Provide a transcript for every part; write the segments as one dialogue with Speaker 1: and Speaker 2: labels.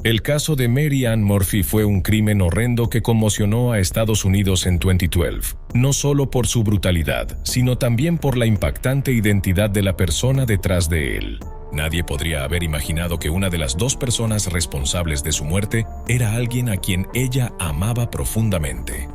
Speaker 1: El caso de Mary Ann Murphy fue un crimen horrendo que conmocionó a Estados Unidos en 2012, no solo por su brutalidad, sino también por la impactante identidad de la persona detrás de él. Nadie podría haber imaginado que una de las dos personas responsables de su muerte era alguien a quien ella amaba profundamente.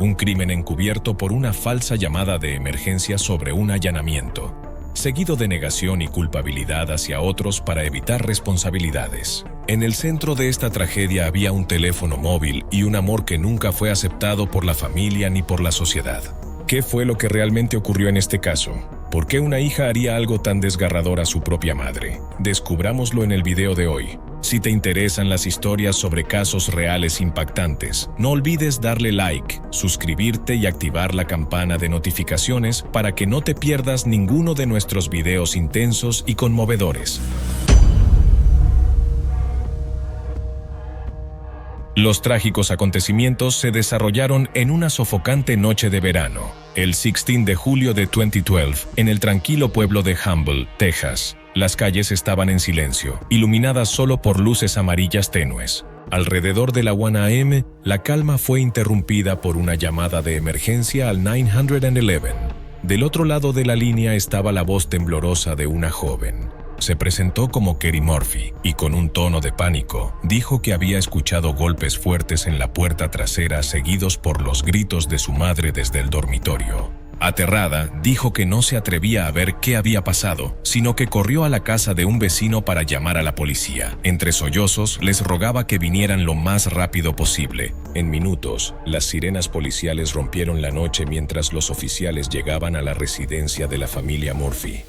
Speaker 1: Un crimen encubierto por una falsa llamada de emergencia sobre un allanamiento, seguido de negación y culpabilidad hacia otros para evitar responsabilidades. En el centro de esta tragedia había un teléfono móvil y un amor que nunca fue aceptado por la familia ni por la sociedad. ¿Qué fue lo que realmente ocurrió en este caso? ¿Por qué una hija haría algo tan desgarrador a su propia madre? Descubrámoslo en el video de hoy. Si te interesan las historias sobre casos reales impactantes, no olvides darle like, suscribirte y activar la campana de notificaciones para que no te pierdas ninguno de nuestros videos intensos y conmovedores. Los trágicos acontecimientos se desarrollaron en una sofocante noche de verano, el 16 de julio de 2012, en el tranquilo pueblo de Humble, Texas. Las calles estaban en silencio, iluminadas solo por luces amarillas tenues. Alrededor de la 1 a.m., la calma fue interrumpida por una llamada de emergencia al 911. Del otro lado de la línea estaba la voz temblorosa de una joven. Se presentó como Kerry Murphy y con un tono de pánico dijo que había escuchado golpes fuertes en la puerta trasera seguidos por los gritos de su madre desde el dormitorio. Aterrada, dijo que no se atrevía a ver qué había pasado, sino que corrió a la casa de un vecino para llamar a la policía. Entre sollozos, les rogaba que vinieran lo más rápido posible. En minutos, las sirenas policiales rompieron la noche mientras los oficiales llegaban a la residencia de la familia Murphy.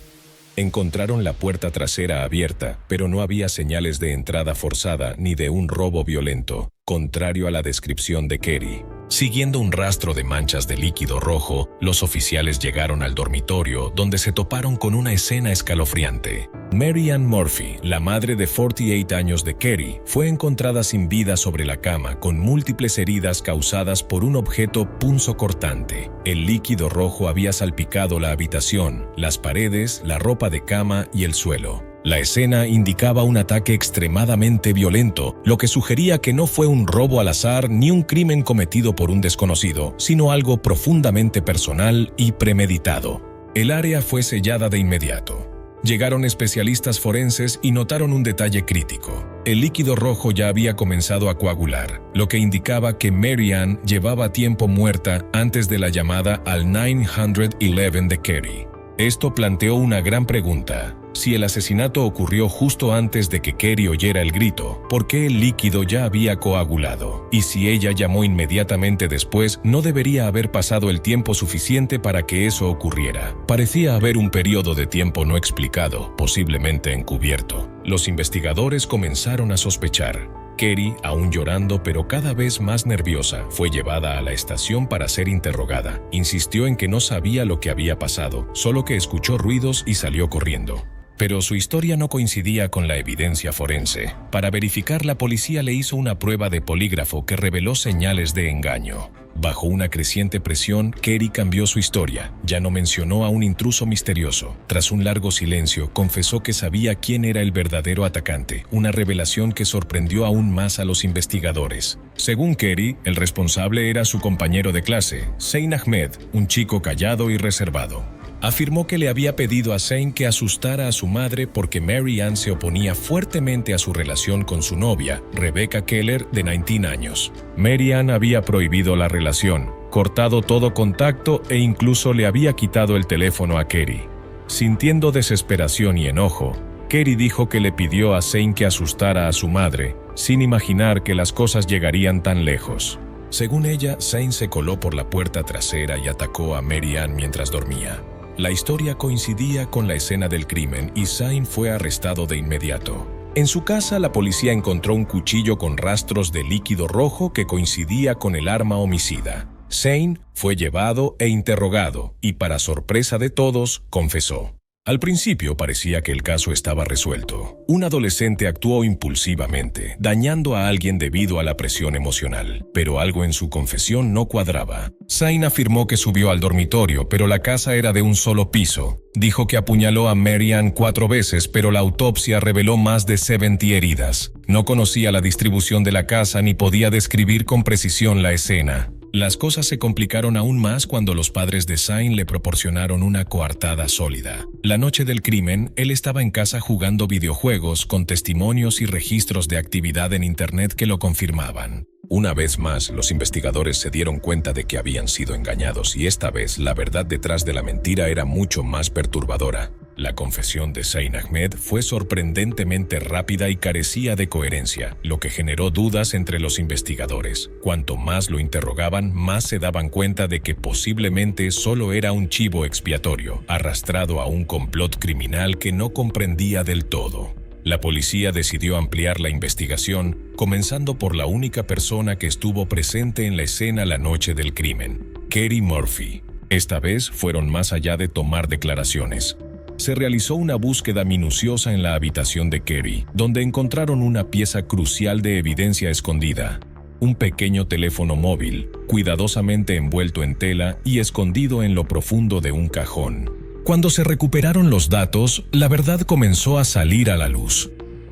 Speaker 1: Encontraron la puerta trasera abierta, pero no había señales de entrada forzada ni de un robo violento, contrario a la descripción de Kerry. Siguiendo un rastro de manchas de líquido rojo, los oficiales llegaron al dormitorio donde se toparon con una escena escalofriante. Mary Ann Murphy, la madre de 48 años de Kerry, fue encontrada sin vida sobre la cama con múltiples heridas causadas por un objeto punzocortante. El líquido rojo había salpicado la habitación, las paredes, la ropa de cama y el suelo. La escena indicaba un ataque extremadamente violento, lo que sugería que no fue un robo al azar ni un crimen cometido por un desconocido, sino algo profundamente personal y premeditado. El área fue sellada de inmediato. Llegaron especialistas forenses y notaron un detalle crítico. El líquido rojo ya había comenzado a coagular, lo que indicaba que Mary Ann llevaba tiempo muerta antes de la llamada al 911 de Kerry. Esto planteó una gran pregunta. Si el asesinato ocurrió justo antes de que Kerry oyera el grito, ¿por qué el líquido ya había coagulado? Y si ella llamó inmediatamente después, ¿no debería haber pasado el tiempo suficiente para que eso ocurriera? Parecía haber un periodo de tiempo no explicado, posiblemente encubierto. Los investigadores comenzaron a sospechar. Kerry, aún llorando pero cada vez más nerviosa, fue llevada a la estación para ser interrogada. Insistió en que no sabía lo que había pasado, solo que escuchó ruidos y salió corriendo. Pero su historia no coincidía con la evidencia forense. Para verificar, la policía le hizo una prueba de polígrafo que reveló señales de engaño. Bajo una creciente presión, Kerry cambió su historia. Ya no mencionó a un intruso misterioso. Tras un largo silencio, confesó que sabía quién era el verdadero atacante, una revelación que sorprendió aún más a los investigadores. Según Kerry, el responsable era su compañero de clase, Zain Ahmed, un chico callado y reservado. Afirmó que le había pedido a Zain que asustara a su madre porque Mary Ann se oponía fuertemente a su relación con su novia, Rebecca Keller, de 19 años. Mary Ann había prohibido la relación, cortado todo contacto e incluso le había quitado el teléfono a Kerry. Sintiendo desesperación y enojo, Kerry dijo que le pidió a Zain que asustara a su madre, sin imaginar que las cosas llegarían tan lejos. Según ella, Zain se coló por la puerta trasera y atacó a Mary Ann mientras dormía. La historia coincidía con la escena del crimen y Zain fue arrestado de inmediato. En su casa, la policía encontró un cuchillo con rastros de líquido rojo que coincidía con el arma homicida. Zain fue llevado e interrogado y, para sorpresa de todos, confesó. Al principio parecía que el caso estaba resuelto. Un adolescente actuó impulsivamente, dañando a alguien debido a la presión emocional, pero algo en su confesión no cuadraba. Zane afirmó que subió al dormitorio, pero la casa era de un solo piso. Dijo que apuñaló a Mary Ann 4 veces, pero la autopsia reveló más de 70 heridas. No conocía la distribución de la casa ni podía describir con precisión la escena. Las cosas se complicaron aún más cuando los padres de Zane le proporcionaron una coartada sólida. La noche del crimen, él estaba en casa jugando videojuegos con testimonios y registros de actividad en Internet que lo confirmaban. Una vez más, los investigadores se dieron cuenta de que habían sido engañados y esta vez la verdad detrás de la mentira era mucho más perturbadora. La confesión de Zane Ahmed fue sorprendentemente rápida y carecía de coherencia, lo que generó dudas entre los investigadores. Cuanto más lo interrogaban, más se daban cuenta de que posiblemente solo era un chivo expiatorio, arrastrado a un complot criminal que no comprendía del todo. La policía decidió ampliar la investigación, comenzando por la única persona que estuvo presente en la escena la noche del crimen, Kerry Murphy. Esta vez fueron más allá de tomar declaraciones. Se realizó una búsqueda minuciosa en la habitación de Kerry, donde encontraron una pieza crucial de evidencia escondida: un pequeño teléfono móvil, cuidadosamente envuelto en tela y escondido en lo profundo de un cajón. Cuando se recuperaron los datos, la verdad comenzó a salir a la luz.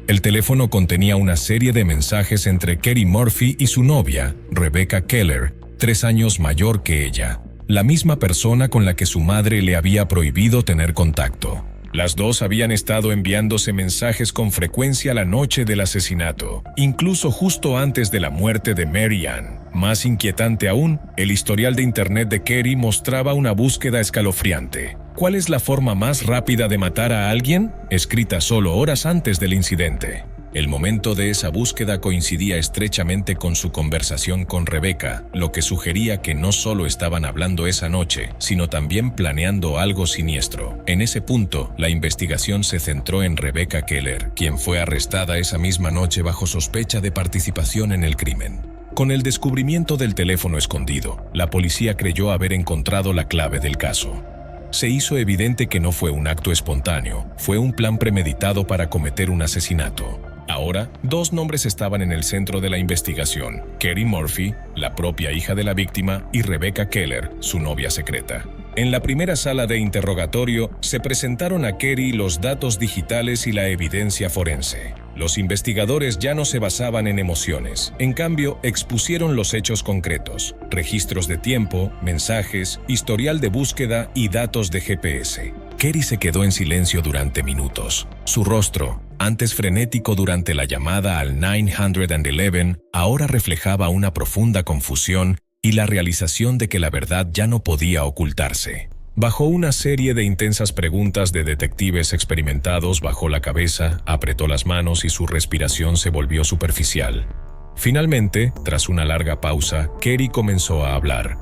Speaker 1: El teléfono contenía una serie de mensajes entre Kerry Murphy y su novia, Rebecca Keller, 3 años mayor que ella, la misma persona con la que su madre le había prohibido tener contacto. Las dos habían estado enviándose mensajes con frecuencia la noche del asesinato, incluso justo antes de la muerte de Mary Ann. Más inquietante aún, el historial de Internet de Kerry mostraba una búsqueda escalofriante. ¿Cuál es la forma más rápida de matar a alguien?, escrita solo horas antes del incidente. El momento de esa búsqueda coincidía estrechamente con su conversación con Rebecca, lo que sugería que no solo estaban hablando esa noche, sino también planeando algo siniestro. En ese punto, la investigación se centró en Rebecca Keller, quien fue arrestada esa misma noche bajo sospecha de participación en el crimen. Con el descubrimiento del teléfono escondido, la policía creyó haber encontrado la clave del caso. Se hizo evidente que no fue un acto espontáneo, fue un plan premeditado para cometer un asesinato. Ahora, 2 nombres estaban en el centro de la investigación: Kerry Murphy, la propia hija de la víctima, y Rebecca Keller, su novia secreta. En la primera sala de interrogatorio, se presentaron a Kerry los datos digitales y la evidencia forense. Los investigadores ya no se basaban en emociones. En cambio, expusieron los hechos concretos: registros de tiempo, mensajes, historial de búsqueda y datos de GPS. Kerry se quedó en silencio durante minutos. Su rostro, antes frenético durante la llamada al 911, ahora reflejaba una profunda confusión y la realización de que la verdad ya no podía ocultarse. Bajo una serie de intensas preguntas de detectives experimentados, bajó la cabeza, apretó las manos y su respiración se volvió superficial. Finalmente, tras una larga pausa, Kerry comenzó a hablar.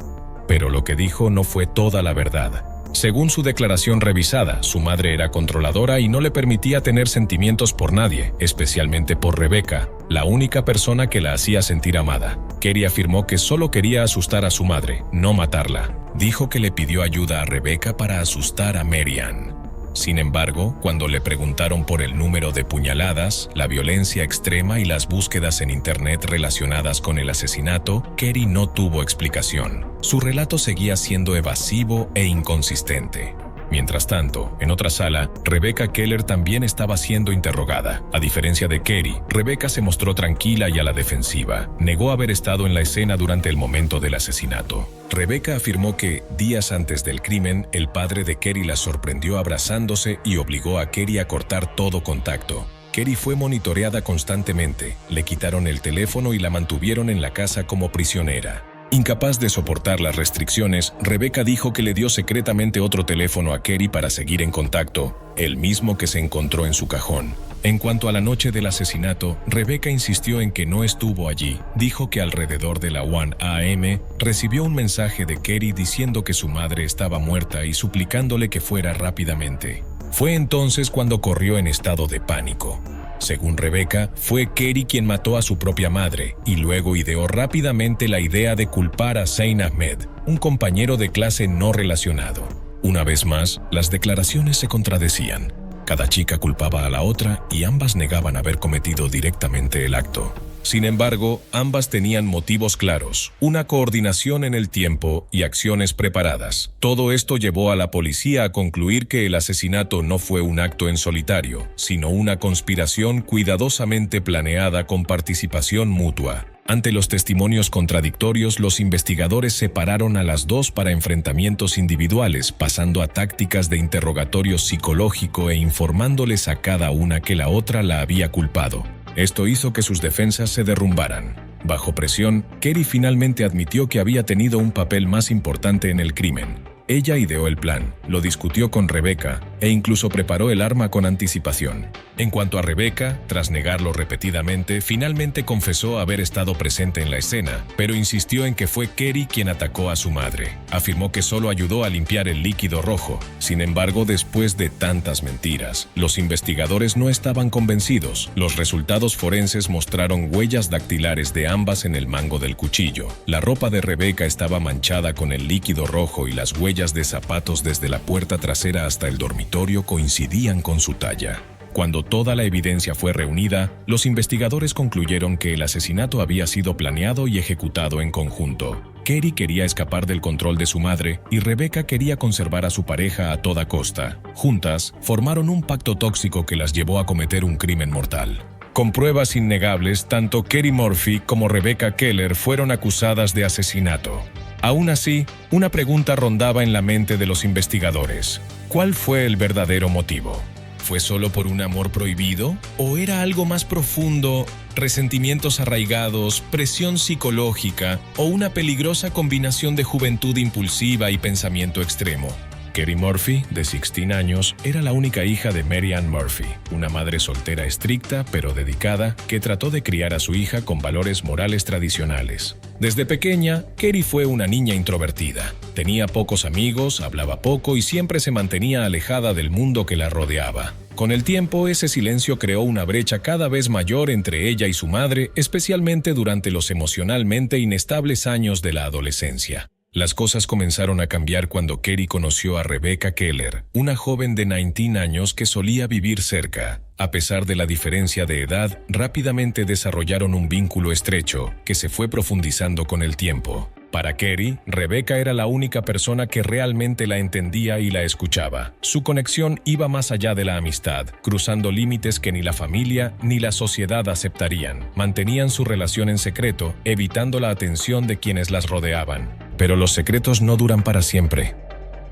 Speaker 1: Pero lo que dijo no fue toda la verdad. Según su declaración revisada, su madre era controladora y no le permitía tener sentimientos por nadie, especialmente por Rebecca, la única persona que la hacía sentir amada. Kerry afirmó que solo quería asustar a su madre, no matarla. Dijo que le pidió ayuda a Rebecca para asustar a Mary Ann. Sin embargo, cuando le preguntaron por el número de puñaladas, la violencia extrema y las búsquedas en Internet relacionadas con el asesinato, Kerry no tuvo explicación. Su relato seguía siendo evasivo e inconsistente. Mientras tanto, en otra sala, Rebecca Keller también estaba siendo interrogada. A diferencia de Kerry, Rebecca se mostró tranquila y a la defensiva. Negó haber estado en la escena durante el momento del asesinato. Rebecca afirmó que, días antes del crimen, el padre de Kerry la sorprendió abrazándose y obligó a Kerry a cortar todo contacto. Kerry fue monitoreada constantemente, le quitaron el teléfono y la mantuvieron en la casa como prisionera. Incapaz de soportar las restricciones, Rebecca dijo que le dio secretamente otro teléfono a Kerry para seguir en contacto, el mismo que se encontró en su cajón. En cuanto a la noche del asesinato, Rebecca insistió en que no estuvo allí. Dijo que alrededor de la 1 a.m. recibió un mensaje de Kerry diciendo que su madre estaba muerta y suplicándole que fuera rápidamente. Fue entonces cuando corrió en estado de pánico. Según Rebecca, fue Kerry quien mató a su propia madre y luego ideó rápidamente la idea de culpar a Zane Ahmed, un compañero de clase no relacionado. Una vez más, las declaraciones se contradecían. Cada chica culpaba a la otra y ambas negaban haber cometido directamente el acto. Sin embargo, ambas tenían motivos claros, una coordinación en el tiempo y acciones preparadas. Todo esto llevó a la policía a concluir que el asesinato no fue un acto en solitario, sino una conspiración cuidadosamente planeada con participación mutua. Ante los testimonios contradictorios, los investigadores separaron a las dos para enfrentamientos individuales, pasando a tácticas de interrogatorio psicológico e informándoles a cada una que la otra la había culpado. Esto hizo que sus defensas se derrumbaran. Bajo presión, Kerry finalmente admitió que había tenido un papel más importante en el crimen. Ella ideó el plan, lo discutió con Rebecca e incluso preparó el arma con anticipación. En cuanto a Rebecca, tras negarlo repetidamente, finalmente confesó haber estado presente en la escena, pero insistió en que fue Kerry quien atacó a su madre. Afirmó que solo ayudó a limpiar el líquido rojo. Sin embargo, después de tantas mentiras, los investigadores no estaban convencidos. Los resultados forenses mostraron huellas dactilares de ambas en el mango del cuchillo. La ropa de Rebecca estaba manchada con el líquido rojo y las huellas de zapatos desde la puerta trasera hasta el dormitorio coincidían con su talla. Cuando toda la evidencia fue reunida, los investigadores concluyeron que el asesinato había sido planeado y ejecutado en conjunto. Kerry quería escapar del control de su madre y Rebecca quería conservar a su pareja a toda costa. Juntas, formaron un pacto tóxico que las llevó a cometer un crimen mortal. Con pruebas innegables, tanto Kerry Murphy como Rebecca Keller fueron acusadas de asesinato. Aún así, una pregunta rondaba en la mente de los investigadores. ¿Cuál fue el verdadero motivo? ¿Fue solo por un amor prohibido? ¿O era algo más profundo, resentimientos arraigados, presión psicológica o una peligrosa combinación de juventud impulsiva y pensamiento extremo? Kerry Murphy, de 16 años, era la única hija de Mary Ann Murphy, una madre soltera estricta pero dedicada que trató de criar a su hija con valores morales tradicionales. Desde pequeña, Kerry fue una niña introvertida. Tenía pocos amigos, hablaba poco y siempre se mantenía alejada del mundo que la rodeaba. Con el tiempo, ese silencio creó una brecha cada vez mayor entre ella y su madre, especialmente durante los emocionalmente inestables años de la adolescencia. Las cosas comenzaron a cambiar cuando Kerry conoció a Rebecca Keller, una joven de 19 años que solía vivir cerca. A pesar de la diferencia de edad, rápidamente desarrollaron un vínculo estrecho que se fue profundizando con el tiempo. Para Kerry, Rebecca era la única persona que realmente la entendía y la escuchaba. Su conexión iba más allá de la amistad, cruzando límites que ni la familia ni la sociedad aceptarían. Mantenían su relación en secreto, evitando la atención de quienes las rodeaban. Pero los secretos no duran para siempre.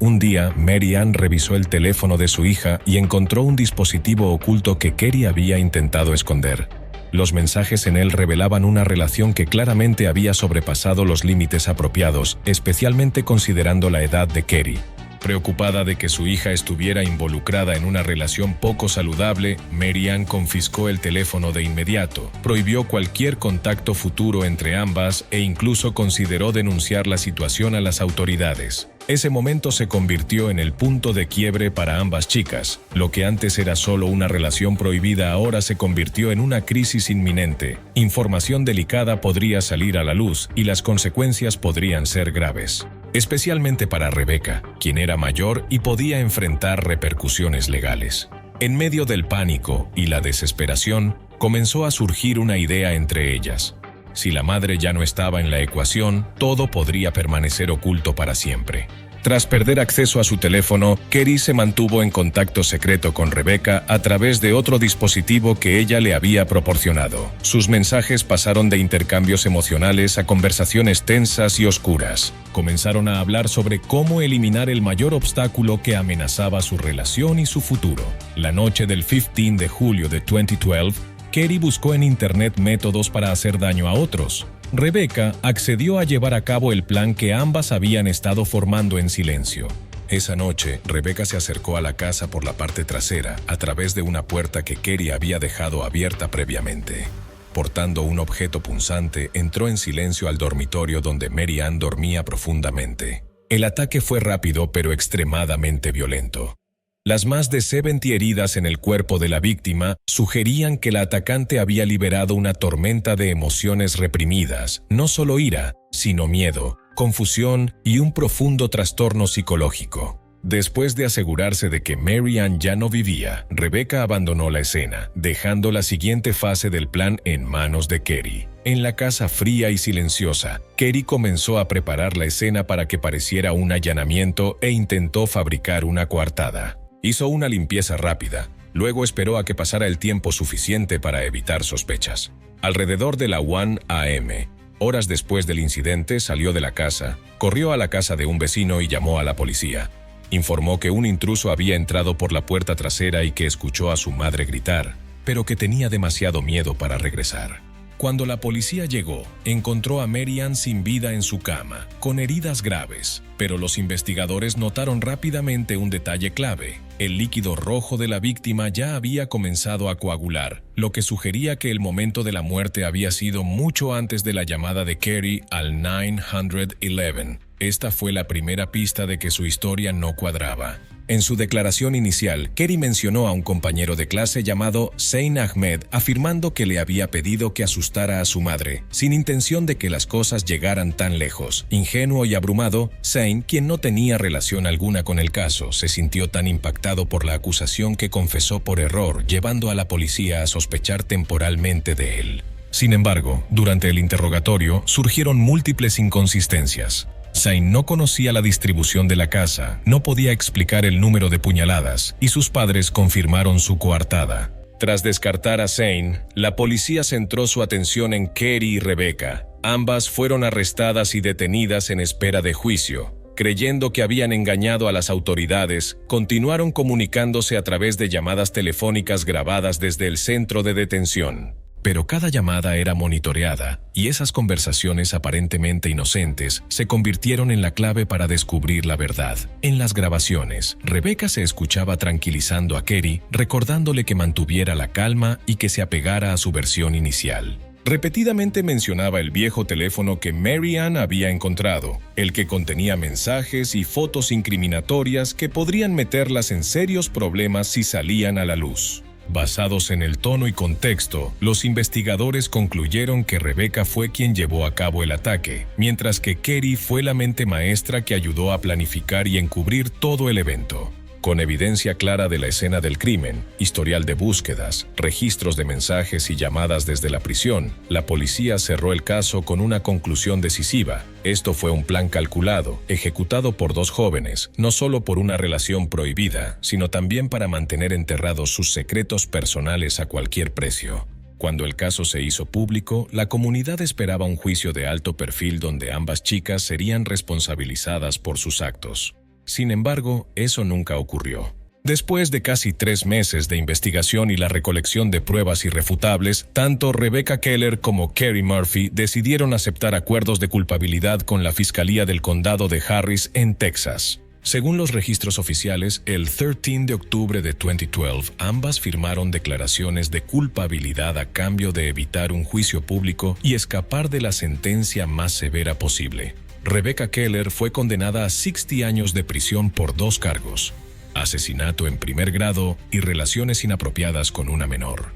Speaker 1: Un día, Mary Ann revisó el teléfono de su hija y encontró un dispositivo oculto que Kerry había intentado esconder. Los mensajes en él revelaban una relación que claramente había sobrepasado los límites apropiados, especialmente considerando la edad de Kerry. Preocupada de que su hija estuviera involucrada en una relación poco saludable, Mary Ann confiscó el teléfono de inmediato, prohibió cualquier contacto futuro entre ambas e incluso consideró denunciar la situación a las autoridades. Ese momento se convirtió en el punto de quiebre para ambas chicas. Lo que antes era solo una relación prohibida ahora se convirtió en una crisis inminente. Información delicada podría salir a la luz y las consecuencias podrían ser graves. Especialmente para Rebecca, quien era mayor y podía enfrentar repercusiones legales. En medio del pánico y la desesperación, comenzó a surgir una idea entre ellas. Si la madre ya no estaba en la ecuación, todo podría permanecer oculto para siempre. Tras perder acceso a su teléfono, Kerry se mantuvo en contacto secreto con Rebecca a través de otro dispositivo que ella le había proporcionado. Sus mensajes pasaron de intercambios emocionales a conversaciones tensas y oscuras. Comenzaron a hablar sobre cómo eliminar el mayor obstáculo que amenazaba su relación y su futuro. La noche del 15 de julio de 2012, Kerry buscó en internet métodos para hacer daño a otros. Rebecca accedió a llevar a cabo el plan que ambas habían estado formando en silencio. Esa noche, Rebecca se acercó a la casa por la parte trasera, a través de una puerta que Kerry había dejado abierta previamente. Portando un objeto punzante, entró en silencio al dormitorio donde Mary Ann dormía profundamente. El ataque fue rápido pero extremadamente violento. Las más de 70 heridas en el cuerpo de la víctima sugerían que la atacante había liberado una tormenta de emociones reprimidas, no solo ira, sino miedo, confusión y un profundo trastorno psicológico. Después de asegurarse de que Mary Ann ya no vivía, Rebecca abandonó la escena, dejando la siguiente fase del plan en manos de Kerry. En la casa fría y silenciosa, Kerry comenzó a preparar la escena para que pareciera un allanamiento e intentó fabricar una coartada. Hizo una limpieza rápida, luego esperó a que pasara el tiempo suficiente para evitar sospechas. Alrededor de la 1 a.m., horas después del incidente, salió de la casa, corrió a la casa de un vecino y llamó a la policía. Informó que un intruso había entrado por la puerta trasera y que escuchó a su madre gritar, pero que tenía demasiado miedo para regresar. Cuando la policía llegó, encontró a Mary Ann sin vida en su cama, con heridas graves, pero los investigadores notaron rápidamente un detalle clave. El líquido rojo de la víctima ya había comenzado a coagular, lo que sugería que el momento de la muerte había sido mucho antes de la llamada de Kerry al 911. Esta fue la primera pista de que su historia no cuadraba. En su declaración inicial, Kerry mencionó a un compañero de clase llamado Zain Ahmed, afirmando que le había pedido que asustara a su madre, sin intención de que las cosas llegaran tan lejos. Ingenuo y abrumado, Zain, quien no tenía relación alguna con el caso, se sintió tan impactado por la acusación que confesó por error, llevando a la policía a sospechar temporalmente de él. Sin embargo, durante el interrogatorio surgieron múltiples inconsistencias. Zain no conocía la distribución de la casa, no podía explicar el número de puñaladas, y sus padres confirmaron su coartada. Tras descartar a Zain, la policía centró su atención en Kerry y Rebecca. Ambas fueron arrestadas y detenidas en espera de juicio. Creyendo que habían engañado a las autoridades, continuaron comunicándose a través de llamadas telefónicas grabadas desde el centro de detención. Pero cada llamada era monitoreada, y esas conversaciones aparentemente inocentes se convirtieron en la clave para descubrir la verdad. En las grabaciones, Rebecca se escuchaba tranquilizando a Kerry, recordándole que mantuviera la calma y que se apegara a su versión inicial. Repetidamente mencionaba el viejo teléfono que Mary Ann había encontrado, el que contenía mensajes y fotos incriminatorias que podrían meterlas en serios problemas si salían a la luz. Basados en el tono y contexto, los investigadores concluyeron que Rebecca fue quien llevó a cabo el ataque, mientras que Kerry fue la mente maestra que ayudó a planificar y encubrir todo el evento. Con evidencia clara de la escena del crimen, historial de búsquedas, registros de mensajes y llamadas desde la prisión, la policía cerró el caso con una conclusión decisiva. Esto fue un plan calculado, ejecutado por dos jóvenes, no solo por una relación prohibida, sino también para mantener enterrados sus secretos personales a cualquier precio. Cuando el caso se hizo público, la comunidad esperaba un juicio de alto perfil donde ambas chicas serían responsabilizadas por sus actos. Sin embargo, eso nunca ocurrió. Después de casi 3 meses de investigación y la recolección de pruebas irrefutables, tanto Rebecca Keller como Kerry Murphy decidieron aceptar acuerdos de culpabilidad con la Fiscalía del Condado de Harris en Texas. Según los registros oficiales, el 13 de octubre de 2012, ambas firmaron declaraciones de culpabilidad a cambio de evitar un juicio público y escapar de la sentencia más severa posible. Rebecca Keller fue condenada a 60 años de prisión por 2 cargos: asesinato en primer grado y relaciones inapropiadas con una menor.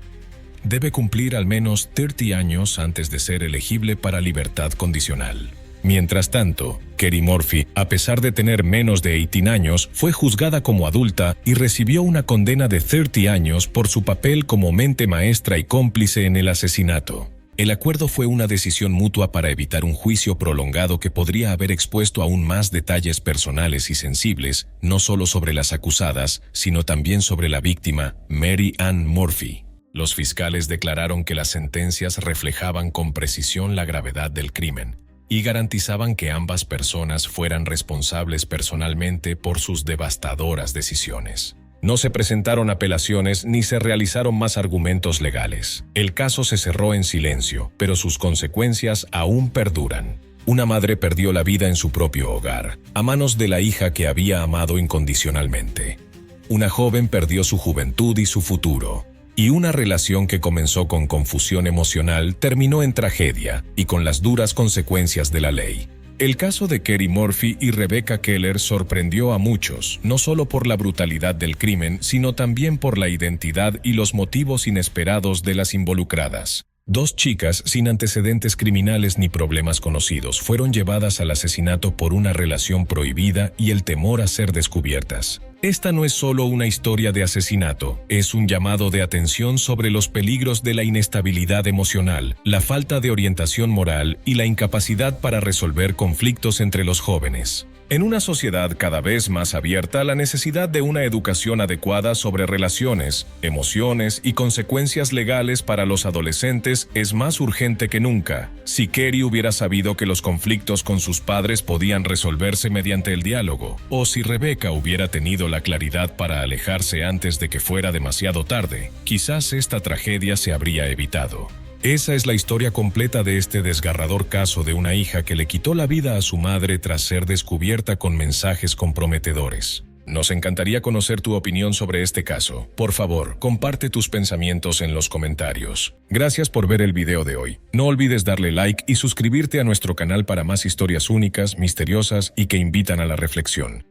Speaker 1: Debe cumplir al menos 30 años antes de ser elegible para libertad condicional. Mientras tanto, Kerry Murphy, a pesar de tener menos de 18 años, fue juzgada como adulta y recibió una condena de 30 años por su papel como mente maestra y cómplice en el asesinato. El acuerdo fue una decisión mutua para evitar un juicio prolongado que podría haber expuesto aún más detalles personales y sensibles, no solo sobre las acusadas, sino también sobre la víctima, Mary Ann Murphy. Los fiscales declararon que las sentencias reflejaban con precisión la gravedad del crimen y garantizaban que ambas personas fueran responsables personalmente por sus devastadoras decisiones. No se presentaron apelaciones ni se realizaron más argumentos legales. El caso se cerró en silencio, pero sus consecuencias aún perduran. Una madre perdió la vida en su propio hogar, a manos de la hija que había amado incondicionalmente. Una joven perdió su juventud y su futuro. Y una relación que comenzó con confusión emocional terminó en tragedia y con las duras consecuencias de la ley. El caso de Kerry Murphy y Rebecca Keller sorprendió a muchos, no solo por la brutalidad del crimen, sino también por la identidad y los motivos inesperados de las involucradas. Dos chicas sin antecedentes criminales ni problemas conocidos fueron llevadas al asesinato por una relación prohibida y el temor a ser descubiertas. Esta no es solo una historia de asesinato, es un llamado de atención sobre los peligros de la inestabilidad emocional, la falta de orientación moral y la incapacidad para resolver conflictos entre los jóvenes. En una sociedad cada vez más abierta, la necesidad de una educación adecuada sobre relaciones, emociones y consecuencias legales para los adolescentes es más urgente que nunca. Si Kerry hubiera sabido que los conflictos con sus padres podían resolverse mediante el diálogo, o si Rebecca hubiera tenido la claridad para alejarse antes de que fuera demasiado tarde, quizás esta tragedia se habría evitado. Esa es la historia completa de este desgarrador caso de una hija que le quitó la vida a su madre tras ser descubierta con mensajes comprometedores. Nos encantaría conocer tu opinión sobre este caso. Por favor, comparte tus pensamientos en los comentarios. Gracias por ver el video de hoy. No olvides darle like y suscribirte a nuestro canal para más historias únicas, misteriosas y que invitan a la reflexión.